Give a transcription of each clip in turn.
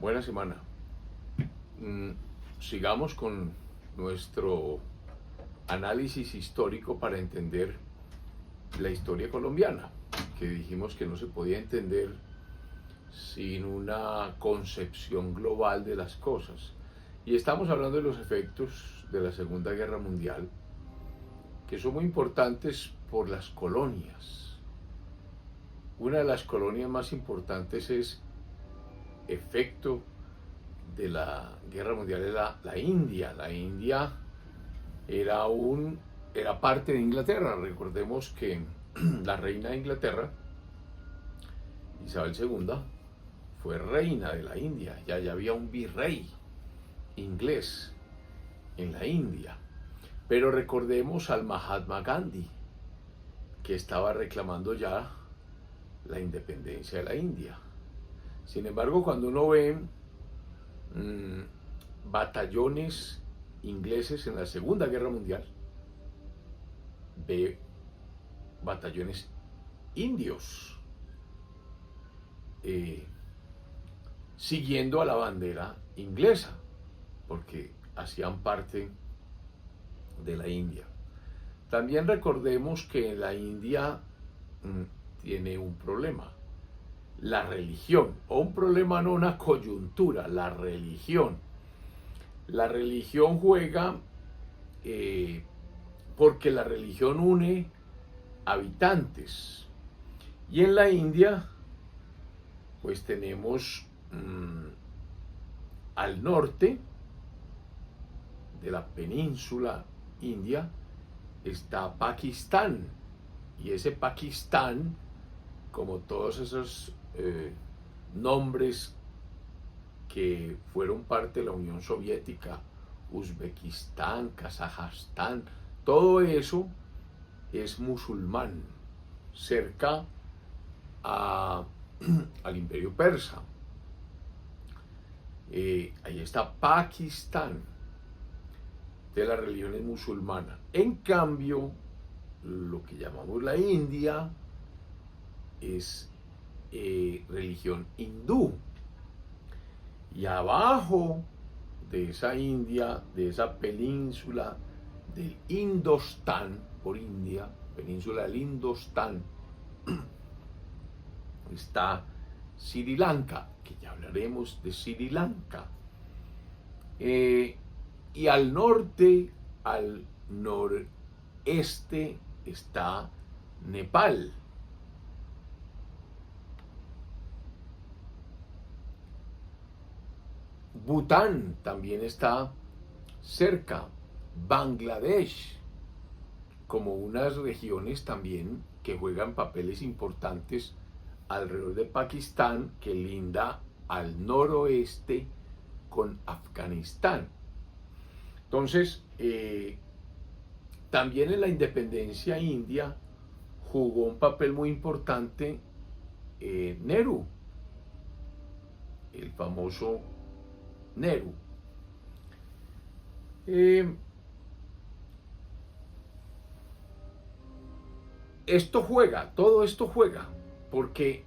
Buena semana. Mm, Sigamos con nuestro análisis histórico para entender la historia colombiana, que dijimos que no se podía entender sin una concepción global de las cosas. Y estamos hablando de los efectos de la Segunda Guerra Mundial, que son muy importantes por las colonias. Una de las colonias más importantes es efecto de la Guerra Mundial era la India. La India era parte de Inglaterra. Recordemos que la reina de Inglaterra, Isabel II, fue reina de la India. Ya había un virrey inglés en la India. Pero recordemos al Mahatma Gandhi, que estaba reclamando ya la independencia de la India. Sin embargo, cuando uno ve batallones ingleses en la Segunda Guerra Mundial, ve batallones indios siguiendo a la bandera inglesa, porque hacían parte de la India. También recordemos que la India tiene un problema, la religión, o un problema, no una coyuntura, la religión. La religión juega porque la religión une habitantes. Y en la India, pues tenemos al norte de la península india está Pakistán. Y ese Pakistán, como todos esos nombres que fueron parte de la Unión Soviética, Uzbekistán, Kazajstán, todo eso es musulmán, cerca al Imperio Persa. Ahí está Pakistán, de las religiones musulmanas. En cambio, lo que llamamos la India es religión hindú. Y abajo de esa India, de esa península del Indostán, por India, península del Indostán, está Sri Lanka, que ya hablaremos de Sri Lanka. Y al norte, al noreste, está Nepal. Bután también está cerca, Bangladesh, como unas regiones también que juegan papeles importantes alrededor de Pakistán, que linda al noroeste con Afganistán. Entonces, también en la independencia india jugó un papel muy importante Nehru, el famoso Nehru. Todo esto juega, porque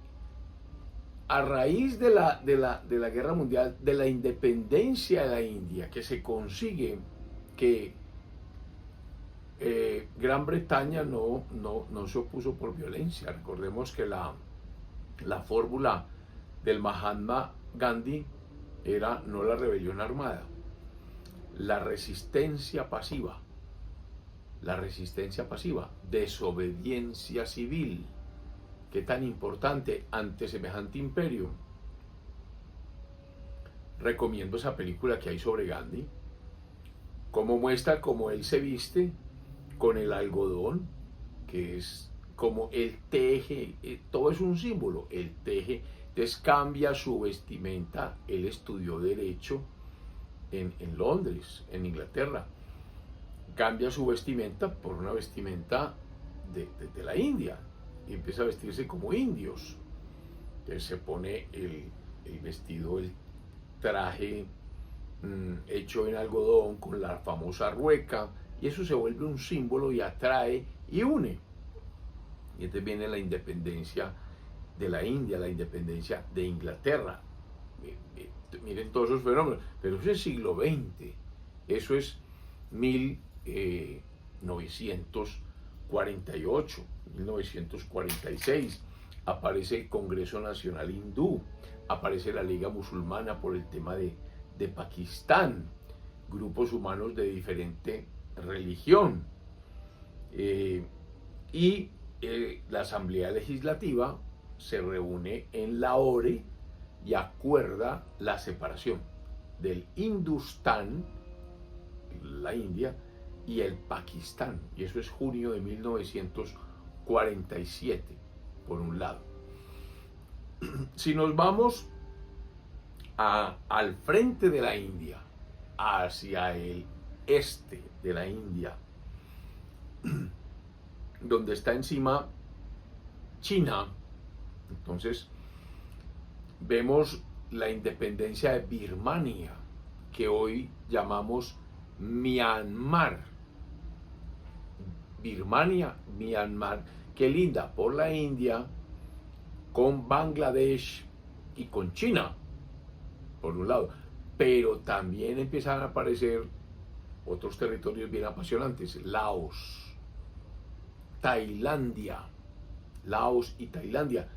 a raíz de la Guerra Mundial, de la independencia de la India, que se consigue que Gran Bretaña no se opuso por violencia. Recordemos que la fórmula del Mahatma Gandhi era no la rebelión armada, la resistencia pasiva, desobediencia civil. Qué tan importante ante semejante imperio. Recomiendo esa película que hay sobre Gandhi, cómo muestra cómo él se viste con el algodón, que es como él teje, todo es un símbolo, él teje, entonces cambia su vestimenta. Él estudió Derecho en Londres, en Inglaterra, cambia su vestimenta por una vestimenta de la India, y empieza a vestirse como indios. Entonces se pone el vestido, el traje hecho en algodón con la famosa rueca, y eso se vuelve un símbolo y atrae y une. Y entonces viene la independencia de la India, la independencia de Inglaterra. Miren todos esos fenómenos, pero eso es siglo XX, eso es 1948, 1946, aparece el Congreso Nacional Hindú, aparece la Liga Musulmana por el tema de Pakistán, grupos humanos de diferente religión, y la Asamblea Legislativa se reúne en Lahore y acuerda la separación del Hindustán, la India, y el Pakistán, y eso es junio de 1947, por un lado. Si nos vamos al frente de la India, hacia el este de la India, donde está encima China, entonces vemos la independencia de Birmania, que hoy llamamos Myanmar. Birmania, Myanmar, que linda por la India, con Bangladesh y con China, por un lado. Pero también empiezan a aparecer otros territorios bien apasionantes: Laos, Tailandia. Laos y Tailandia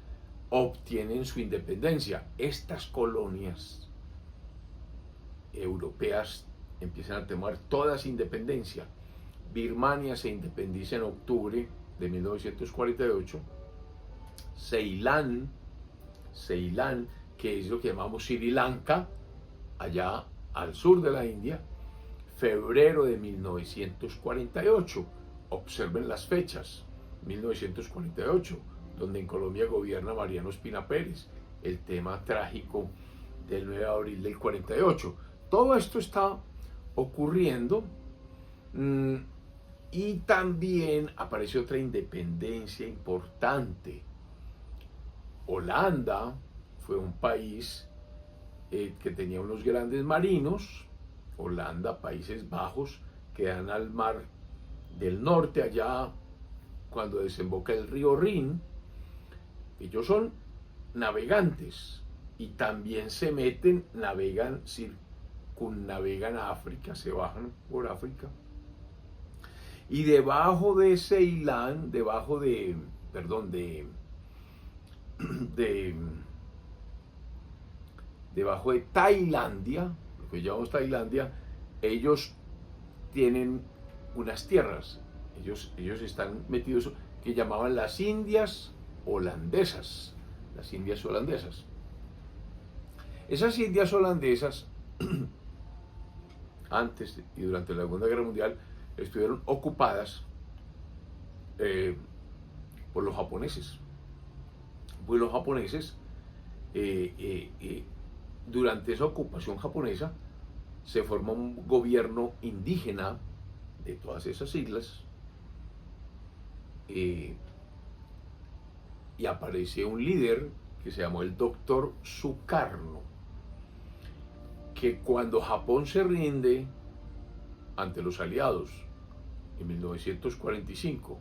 obtienen su independencia. Estas colonias europeas empiezan a tomar todas independencia. Birmania se independiza en octubre de 1948. Ceilán, que es lo que llamamos Sri Lanka, allá al sur de la India, febrero de 1948. Observen las fechas: 1948, donde en Colombia gobierna Mariano Ospina Pérez, el tema trágico del 9 de abril del 48. Todo esto está ocurriendo, y también aparece otra independencia importante. Holanda fue un país que tenía unos grandes marinos. Holanda, Países Bajos, que dan al mar del norte, allá cuando desemboca el río Rin. Ellos son navegantes y también se meten, navegan, circunnavegan a África, se bajan por África. Y debajo de Ceilán, debajo de Tailandia, lo que llamamos Tailandia, ellos tienen unas tierras, ellos están metidos, que llamaban las Indias holandesas, Esas Indias holandesas, antes y durante la Segunda Guerra Mundial, estuvieron ocupadas por los japoneses. Pues los japoneses, durante esa ocupación japonesa, se formó un gobierno indígena de todas esas islas, y aparece un líder que se llamó el doctor Sukarno, que cuando Japón se rinde ante los aliados en 1945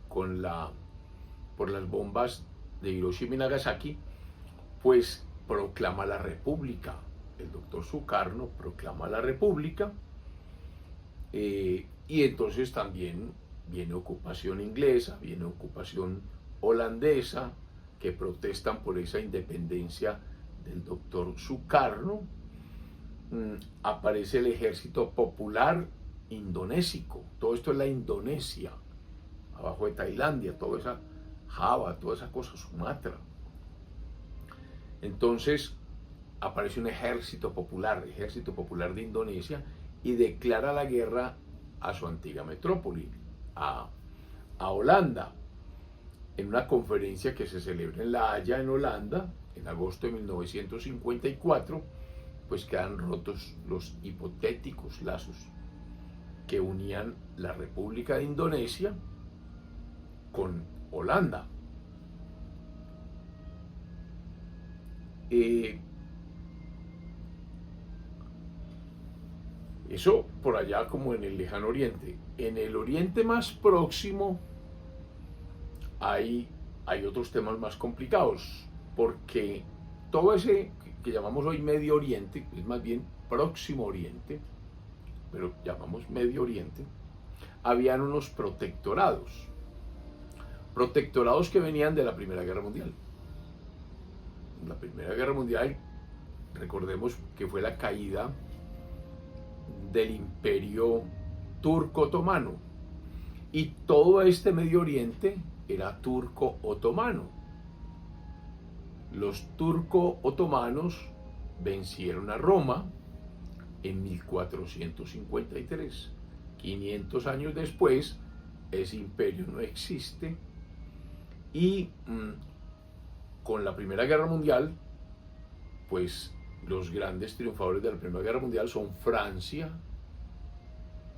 por las bombas de Hiroshima y Nagasaki, pues proclama la república. El doctor Sukarno proclama la república, y entonces también viene ocupación inglesa, viene ocupación holandesa, que protestan por esa independencia del doctor Sukarno. Aparece el ejército popular indonésico. Todo esto es la Indonesia, abajo de Tailandia, toda esa Java, toda esa cosa, Sumatra. Entonces aparece un ejército popular de Indonesia, y declara la guerra a su antigua metrópoli, a Holanda, en una conferencia que se celebra en La Haya, en Holanda, en agosto de 1954. Pues quedan rotos los hipotéticos lazos que unían la República de Indonesia con Holanda. Eso por allá, como en el lejano oriente. En el oriente más próximo hay otros temas más complicados, porque todo ese que llamamos hoy Medio Oriente, es más bien Próximo Oriente, pero llamamos Medio Oriente, habían unos protectorados que venían de la Primera Guerra Mundial. La Primera Guerra Mundial, recordemos que fue la caída del Imperio Turco-Otomano, y todo este Medio Oriente era turco-otomano. Los turco-otomanos vencieron a Roma en 1453. 500 años después, ese imperio no existe, y con la Primera Guerra Mundial, pues los grandes triunfadores de la Primera Guerra Mundial son Francia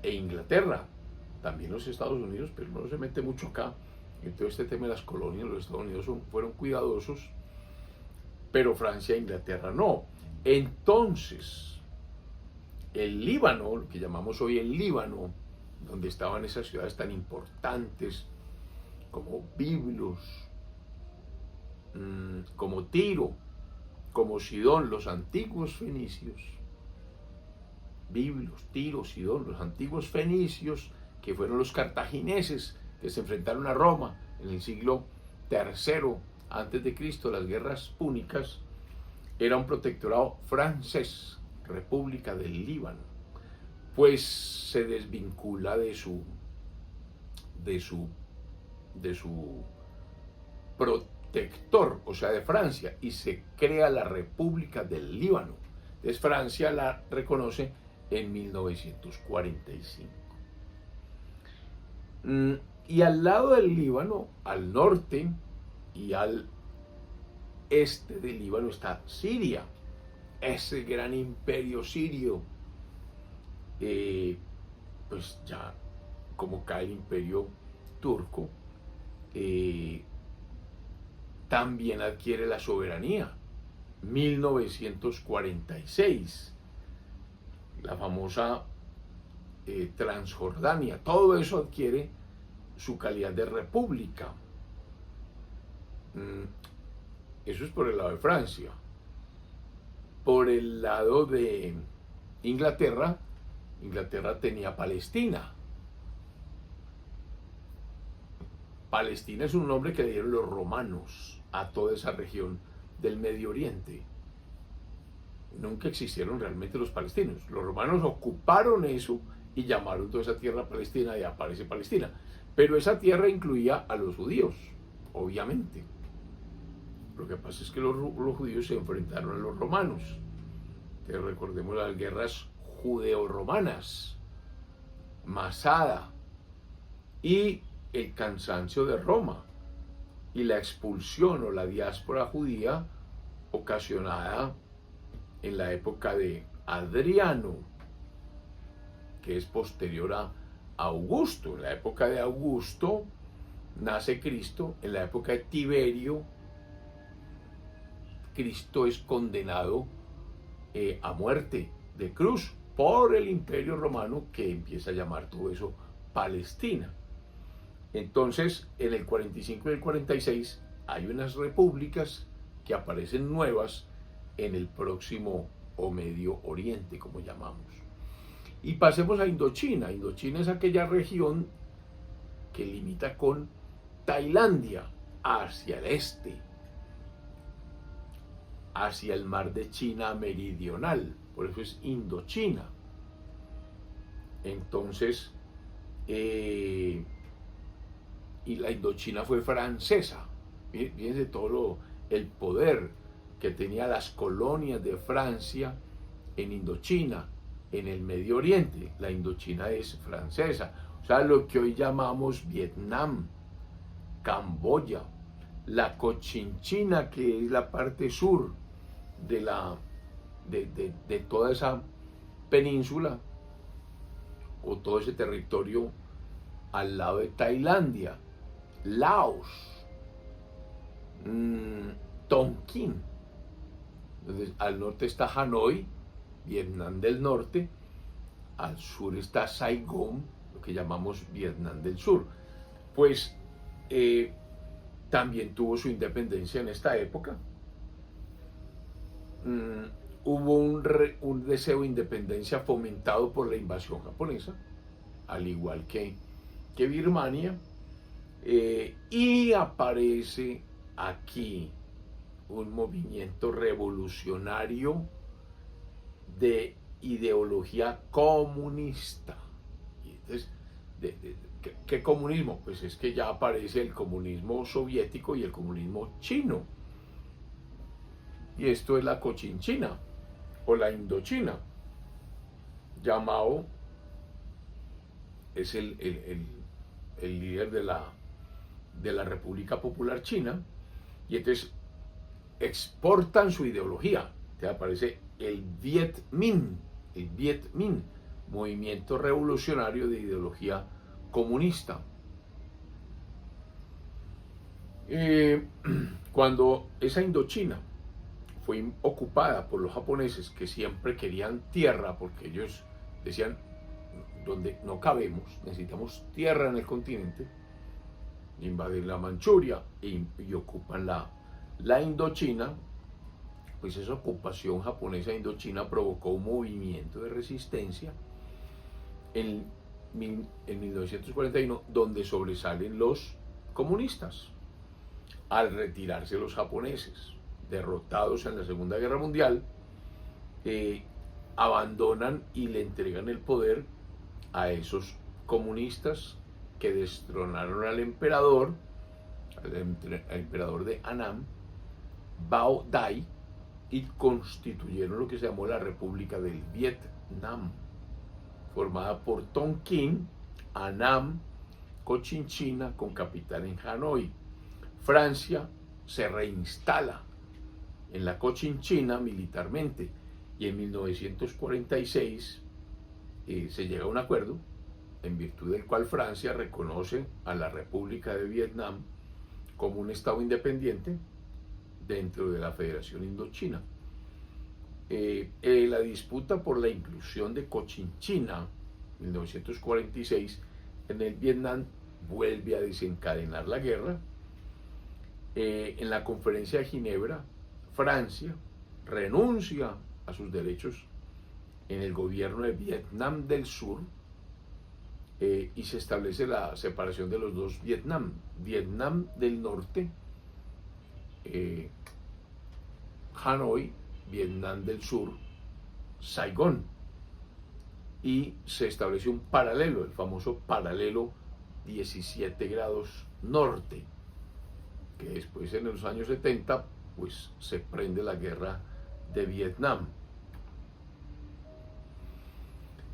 e Inglaterra. También los Estados Unidos, pero no se mete mucho acá. En todo este tema de las colonias, los Estados Unidos fueron cuidadosos, pero Francia e Inglaterra no. Entonces, el Líbano, lo que llamamos hoy el Líbano, donde estaban esas ciudades tan importantes como Biblos, como Tiro, como Sidón, los antiguos fenicios. Biblos, Tiro, Sidón, los antiguos fenicios, que fueron los cartagineses que se enfrentaron a Roma en el siglo III antes de Cristo, las guerras púnicas. Era un protectorado francés, República del Líbano. Pues se desvincula de su protector, o sea, de Francia, y se crea la República del Líbano. Entonces Francia la reconoce en 1945. Y al lado del Líbano, al norte y al este del Líbano, está Siria, ese gran imperio sirio. Pues ya como cae el imperio turco, también adquiere la soberanía. 1946, la famosa Transjordania, todo eso adquiere su calidad de república. Eso es por el lado de Francia. Por el lado de Inglaterra, Inglaterra tenía Palestina. Palestina es un nombre que le dieron los romanos a toda esa región del Medio Oriente. Nunca existieron realmente los palestinos. Los romanos ocuparon eso y llamaron toda esa tierra Palestina, y aparece Palestina. Pero esa tierra incluía a los judíos, obviamente. Lo que pasa es que los judíos se enfrentaron a los romanos. Entonces, recordemos las guerras judeo-romanas, Masada, y el cansancio de Roma, y la expulsión o la diáspora judía ocasionada en la época de Adriano, que es posterior a Augusto. En la época de Augusto nace Cristo. En la época de Tiberio, Cristo es condenado a muerte de cruz por el Imperio Romano, que empieza a llamar todo eso Palestina. Entonces, en el 45 y el 46 hay unas repúblicas que aparecen nuevas en el Próximo o Medio Oriente, como llamamos. Y pasemos a Indochina. Indochina es aquella región que limita con Tailandia hacia el este, hacia el mar de China meridional. Por eso es Indochina. Entonces, y la Indochina fue francesa. Fíjense todo el poder que tenía las colonias de Francia en Indochina, en el Medio Oriente. La Indochina es francesa. O sea, lo que hoy llamamos Vietnam, Camboya, la Cochinchina, que es la parte sur de toda esa península, o todo ese territorio al lado de Tailandia, Laos, Tonkin. Entonces, al norte está Hanoi, Vietnam del Norte. Al sur está Saigón, lo que llamamos Vietnam del Sur. Pues también tuvo su independencia en esta época. hubo un deseo de independencia fomentado por la invasión japonesa, al igual que Birmania, y aparece aquí un movimiento revolucionario de ideología comunista. Y entonces, ¿qué comunismo? Pues es que ya aparece el comunismo soviético y el comunismo chino. Y esto es la Cochinchina o la Indochina. Ya Mao es el líder de la República Popular China, y entonces exportan su ideología. Te aparece el Viet Minh, movimiento revolucionario de ideología comunista. Cuando esa Indochina fue ocupada por los japoneses, que siempre querían tierra, porque ellos decían, donde no cabemos, necesitamos tierra en el continente, invaden la Manchuria y ocupan la Indochina, pues esa ocupación japonesa de Indochina provocó un movimiento de resistencia en 1941, donde sobresalen los comunistas. Al retirarse los japoneses, derrotados en la Segunda Guerra Mundial, abandonan y le entregan el poder a esos comunistas que destronaron al emperador de Annam, Bao Dai, y constituyeron lo que se llamó la República del Vietnam, formada por Tonkin, Annam, Cochinchina, con capital en Hanoi. Francia se reinstala en la Cochinchina militarmente, y en 1946 se llega a un acuerdo en virtud del cual Francia reconoce a la República de Vietnam como un estado independiente dentro de la Federación Indochina. La disputa por la inclusión de Cochinchina, 1946, en el Vietnam vuelve a desencadenar la guerra. En la Conferencia de Ginebra, Francia renuncia a sus derechos en el gobierno de Vietnam del Sur, y se establece la separación de los dos Vietnam. Vietnam del Norte, Hanoi; Vietnam del Sur, Saigón. Y se establece un paralelo, el famoso paralelo 17 grados norte, que después, en los años 70, pues se prende la guerra de Vietnam.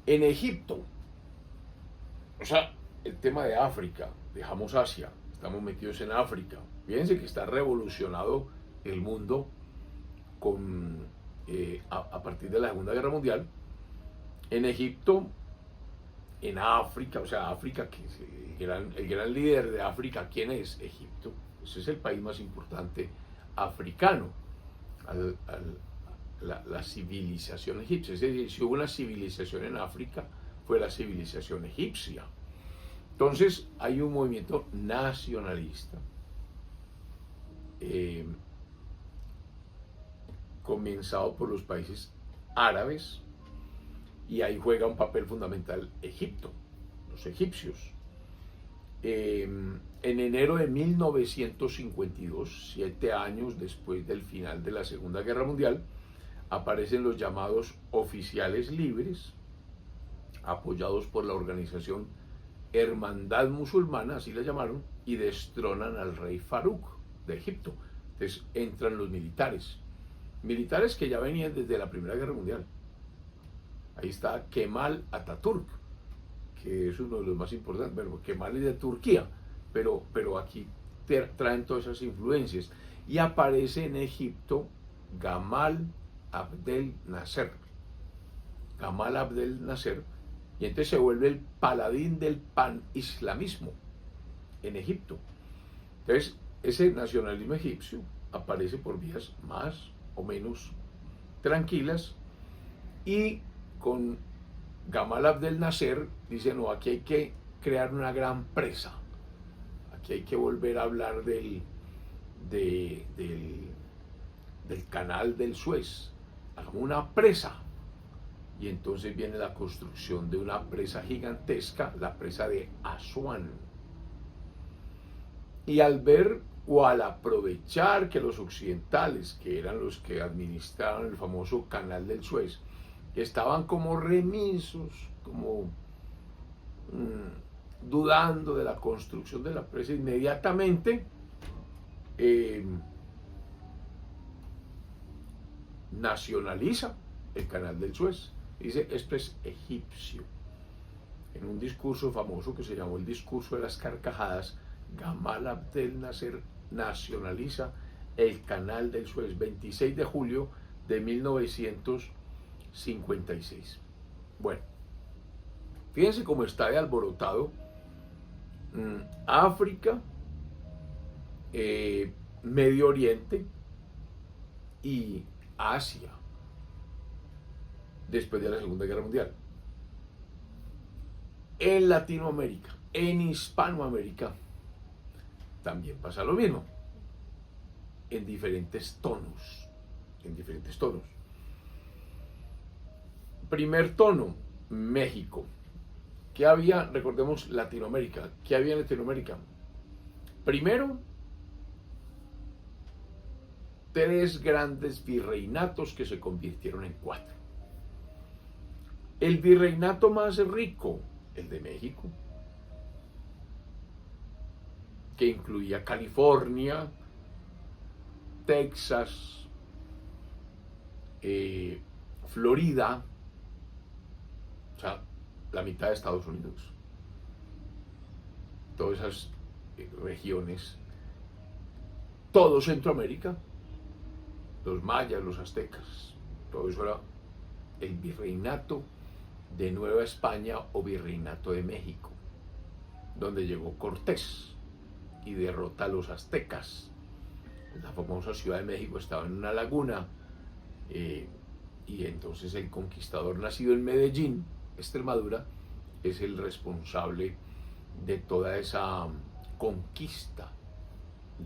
En Egipto, o sea, el tema de África, dejamos Asia, estamos metidos en África. Fíjense que está revolucionado el mundo a partir de la Segunda Guerra Mundial. En Egipto, en África, o sea, África, que es el gran líder de África, ¿quién es? Egipto. Ese es el país más importante africano, la civilización egipcia. Es decir, si hubo una civilización en África, fue la civilización egipcia. Entonces hay un movimiento nacionalista, comenzado por los países árabes, y ahí juega un papel fundamental Egipto, los egipcios. En enero de 1952, 7 años después del final de la Segunda Guerra Mundial, aparecen los llamados oficiales libres, apoyados por la organización Hermandad Musulmana, así la llamaron, y destronan al rey Farouk de Egipto. Entonces entran los militares que ya venían desde la Primera Guerra Mundial. Ahí está Kemal Atatürk, que es uno de los más importantes. Bueno, Kemal es de Turquía, pero aquí traen todas esas influencias. Y aparece en Egipto Gamal Abdel Nasser. Gamal Abdel Nasser, y entonces se vuelve el paladín del pan-islamismo en Egipto. Entonces, ese nacionalismo egipcio aparece por vías más o menos tranquilas, y con Gamal Abdel Nasser dice: no, aquí hay que crear una gran presa, aquí hay que volver a hablar del canal del Suez, hagamos una presa. Y entonces viene la construcción de una presa gigantesca, la presa de Asuán. Y al ver o al aprovechar que los occidentales, que eran los que administraban el famoso Canal del Suez, estaban como remisos, como dudando de la construcción de la presa, inmediatamente nacionaliza el Canal del Suez. Dice, esto es egipcio. En un discurso famoso que se llamó el discurso de las carcajadas, Gamal Abdel Nasser nacionaliza el Canal del Suez, 26 de julio de 1956. Bueno, fíjense cómo está de alborotado África, Medio Oriente y Asia después de la Segunda Guerra Mundial. En Latinoamérica, en Hispanoamérica, también pasa lo mismo, en diferentes tonos, Primer tono, México. ¿Qué había? Recordemos Latinoamérica. ¿Qué había en Latinoamérica? Primero, 3 grandes virreinatos que se convirtieron en 4. El virreinato más rico, el de México, que incluía California, Texas, Florida, o sea, la mitad de Estados Unidos, todas esas regiones, todo Centroamérica, los mayas, los aztecas, todo eso era el virreinato de Nueva España o virreinato de México, donde llegó Cortés y derrota a los aztecas. La famosa Ciudad de México estaba en una laguna, y entonces el conquistador nacido en Medellín, Extremadura, es el responsable de toda esa conquista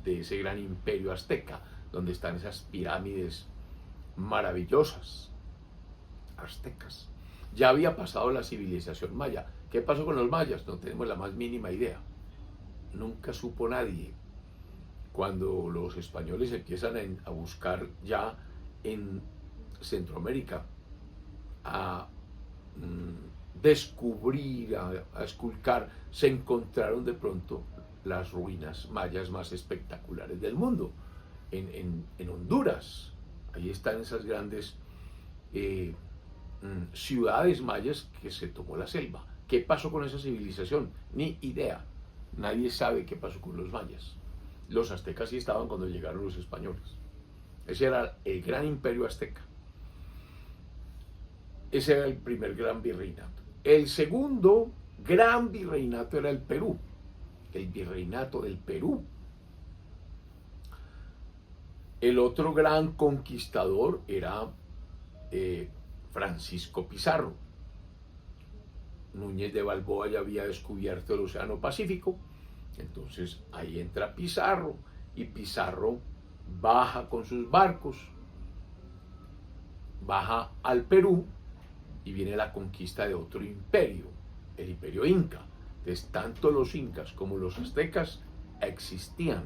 de ese gran imperio azteca, donde están esas pirámides maravillosas aztecas. Ya había pasado la civilización maya. ¿Qué pasó con los mayas? No tenemos la más mínima idea. Nunca supo nadie. Cuando los españoles empiezan a buscar ya en Centroamérica, a descubrir, a esculcar, se encontraron de pronto las ruinas mayas más espectaculares del mundo. En Honduras, ahí están esas grandes ciudades mayas que se tomó la selva. ¿Qué pasó con esa civilización? Ni idea. Nadie sabe qué pasó con los mayas. Los aztecas sí estaban cuando llegaron los españoles. Ese era el gran imperio azteca. Ese era el primer gran virreinato. El segundo gran virreinato era el Perú. El virreinato del Perú. El otro gran conquistador era Francisco Pizarro. Núñez de Balboa ya había descubierto el Océano Pacífico, entonces ahí entra Pizarro, y Pizarro baja con sus barcos, baja al Perú, y viene la conquista de otro imperio, el imperio inca. Entonces, tanto los incas como los aztecas existían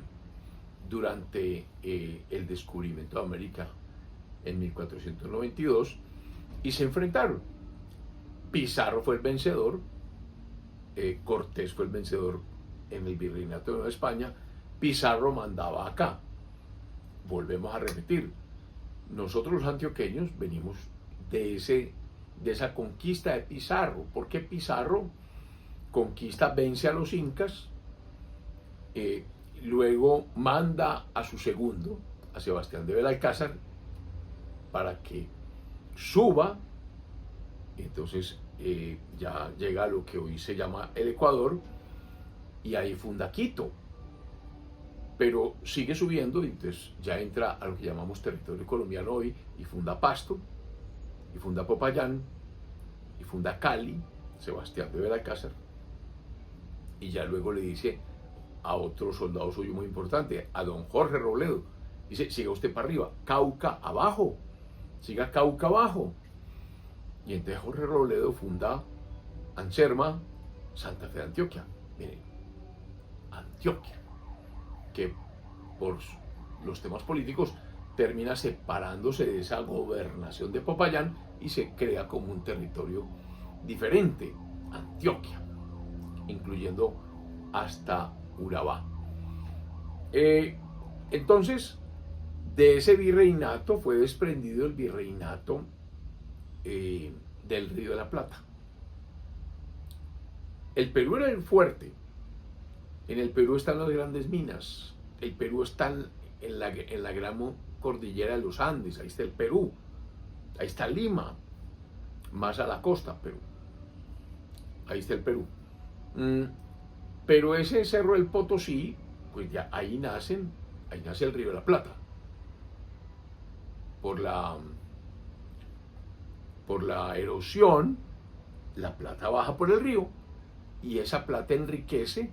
durante el descubrimiento de América en 1492, y se enfrentaron. Pizarro fue el vencedor, Cortés fue el vencedor en el virreinato de Nueva España, Pizarro mandaba acá. Volvemos a repetir, nosotros los antioqueños venimos de esa conquista de Pizarro, porque Pizarro conquista, vence a los incas, luego manda a su segundo, a Sebastián de Belalcázar, para que suba. Entonces ya llega a lo que hoy se llama el Ecuador, y ahí funda Quito, pero sigue subiendo, y entonces ya entra a lo que llamamos territorio colombiano hoy, y funda Pasto, y funda Popayán, y funda Cali, Sebastián de Belalcázar, y ya luego le dice a otro soldado suyo muy importante, a don Jorge Robledo, dice, siga usted para arriba, Cauca abajo, siga Cauca abajo. Y entonces Jorge Robledo funda Anserma, Santa Fe de Antioquia. Miren, Antioquia, que por los temas políticos termina separándose de esa gobernación de Popayán y se crea como un territorio diferente, Antioquia, incluyendo hasta Urabá. Entonces, de ese virreinato fue desprendido el virreinato del Río de la Plata. El Perú era el fuerte. En el Perú están las grandes minas. El Perú está en la gran cordillera de los Andes. Ahí está el Perú. Ahí está Lima. Más a la costa, Perú. Ahí está el Perú. Pero ese Cerro del Potosí, pues ya ahí nace el Río de la Plata. Por la erosión, la plata baja por el río y esa plata enriquece,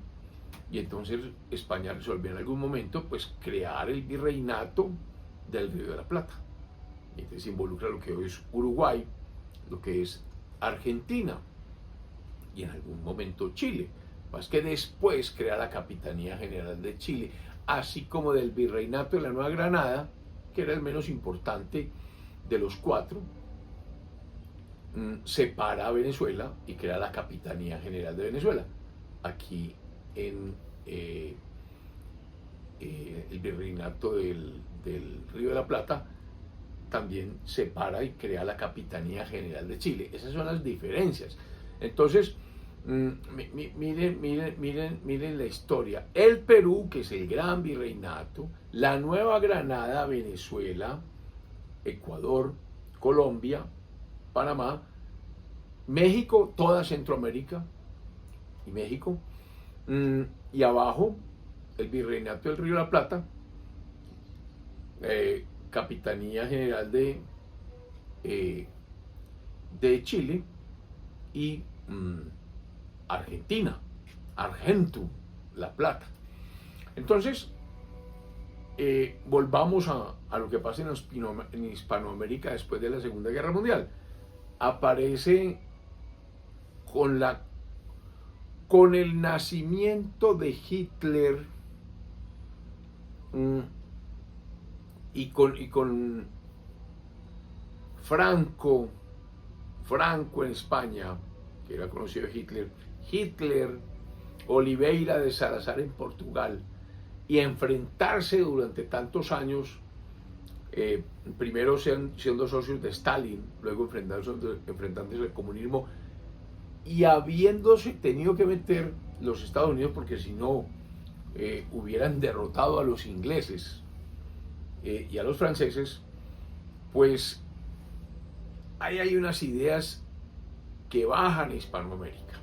y entonces España resolvió en algún momento pues crear el virreinato del Río de la Plata. Y entonces involucra lo que hoy es Uruguay, lo que es Argentina y en algún momento Chile. Más que después crea la Capitanía General de Chile, así como del virreinato de la Nueva Granada, que era el menos importante de los cuatro, separa a Venezuela y crea la Capitanía General de Venezuela. Aquí en el virreinato del Río de la Plata también separa y crea la Capitanía General de Chile. Esas son las diferencias. Entonces, miren la historia. El Perú, que es el gran virreinato, la Nueva Granada, Venezuela, Ecuador, Colombia, Panamá, México, toda Centroamérica y México, y abajo el virreinato del Río de la Plata, Capitanía General de Chile y Argentina, Argentum, La Plata. Entonces, volvamos a lo que pasa en Hispanoamérica después de la Segunda Guerra Mundial. Aparece con el nacimiento de Hitler y con Franco en España, que era conocido Hitler, Oliveira de Salazar en Portugal, y enfrentarse durante tantos años, primero siendo socios de Stalin, luego enfrentándose al comunismo, y habiéndose tenido que meter los Estados Unidos, porque si no hubieran derrotado a los ingleses y a los franceses, pues ahí hay unas ideas que bajan a Hispanoamérica,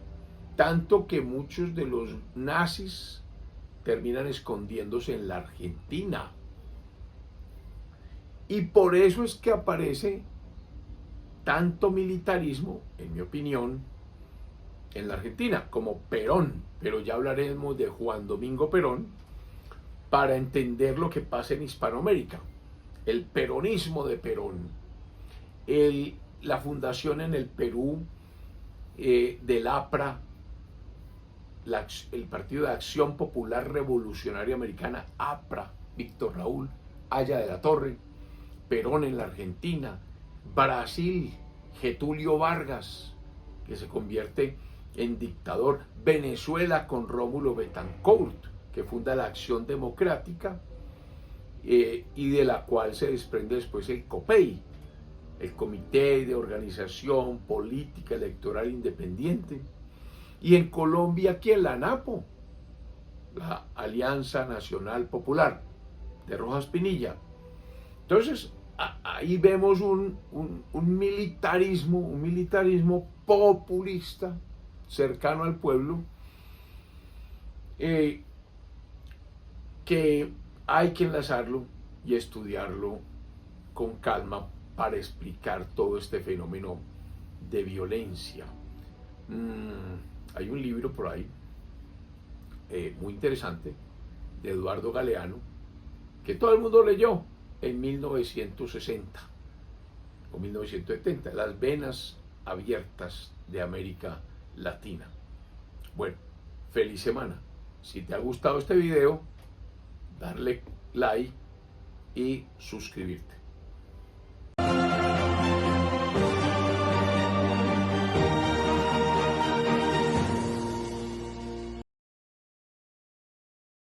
tanto que muchos de los nazis terminan escondiéndose en la Argentina. Y por eso es que aparece tanto militarismo, en mi opinión, en la Argentina, como Perón, pero ya hablaremos de Juan Domingo Perón para entender lo que pasa en Hispanoamérica. El peronismo de Perón, la fundación en el Perú del APRA, el Partido de Acción Popular Revolucionaria Americana, APRA, Víctor Raúl Haya de la Torre, Perón en la Argentina, Brasil, Getúlio Vargas, que se convierte en dictador, Venezuela con Rómulo Betancourt, que funda la Acción Democrática, y de la cual se desprende después el COPEI, el Comité de Organización Política Electoral Independiente, y en Colombia aquí en la ANAPO, la Alianza Nacional Popular de Rojas Pinilla. Entonces, ahí vemos un militarismo populista, cercano al pueblo, que hay que enlazarlo y estudiarlo con calma para explicar todo este fenómeno de violencia. Hay un libro por ahí muy interesante de Eduardo Galeano que todo el mundo leyó en 1960, o 1970, las venas abiertas de América Latina. Bueno, feliz semana. Si te ha gustado este video, darle like y suscribirte.